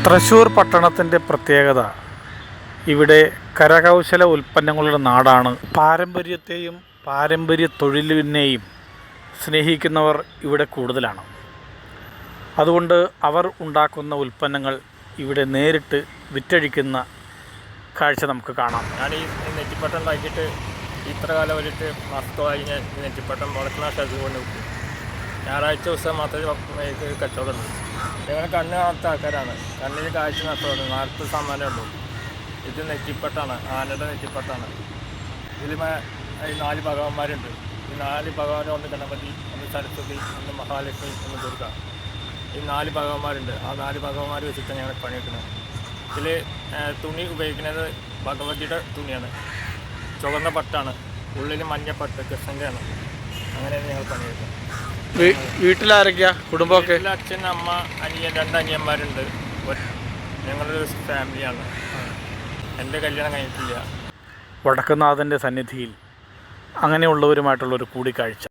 തൃശ്ശൂർ പട്ടണത്തിൻ്റെ പ്രത്യേകത ഇവിടെ കരകൗശല ഉൽപ്പന്നങ്ങളുടെ നാടാണ്. പാരമ്പര്യത്തെയും പാരമ്പര്യ തൊഴിലിനെയും സ്നേഹിക്കുന്നവർ ഇവിടെ കൂടുതലാണ്. അതുകൊണ്ട് അവർ ഉണ്ടാക്കുന്ന ഉൽപ്പന്നങ്ങൾ ഇവിടെ നേരിട്ട് വിറ്റഴിക്കുന്ന കാഴ്ച നമുക്ക് കാണാം. ഞാൻ ഈ നെറ്റിപ്പട്ടം ഉണ്ടാക്കിയിട്ട് ഇത്ര കാലം വരിട്ട് മാസത്തോളായി ഞാൻ നെറ്റിപ്പട്ടം വളർത്തുന്ന സ്ഥലത്ത് കൊണ്ട് വിട്ടു. ഞായറാഴ്ച ദിവസം മാത്രമേ കച്ചവടമുള്ളൂ. ഞങ്ങൾ കണ്ണ് കാണാത്ത ആൾക്കാരാണ്. കണ്ണിന് കാഴ്ച നഷ്ടമാണ്. 40 ശതമാനമേ ഉള്ളൂ. ഇത് നെറ്റിപ്പട്ടാണ്, ആനയുടെ നെറ്റിപ്പട്ടാണ്. ഇതിൽ 4 ഭഗവാന്മാരുണ്ട്. ഈ 4 ഭഗവാനും, ഒന്ന് ഗണപതി, ഒന്ന് സരസ്വതി, ഒന്ന് മഹാലക്ഷ്മി, ഒന്ന് ദുർഗ. ഈ 4 ഭഗവാന്മാരുണ്ട്. ആ 4 ഭഗവാന്മാർ വെച്ചിട്ടാണ് ഞങ്ങൾ പണിയെടുക്കുന്നത്. ഇതിൽ തുണി ഉപയോഗിക്കുന്നത് ഭഗവതിയുടെ തുണിയാണ്. ചുവന്ന പട്ടാണ്, ഉള്ളിൽ മഞ്ഞപ്പട്ട് കൃഷ്ണൻ്റെയാണ്. അങ്ങനെയാണ് ഞങ്ങൾ പണിയെടുക്കുന്നത്. വീട്ടിലാരൊക്കെയാ കുടുംബമൊക്കെ? അച്ഛൻ, അമ്മ, അനിയൻ, 2 അനിയന്മാരുണ്ട്. ഞങ്ങളൊരു ഫാമിലിയാണ്. എൻ്റെ കല്യാണം കഴിഞ്ഞിട്ടില്ല. വടക്കുന്നാഥൻ്റെ സന്നിധിയിൽ അങ്ങനെയുള്ളവരുമായിട്ടുള്ളൊരു കൂടിക്കാഴ്ച.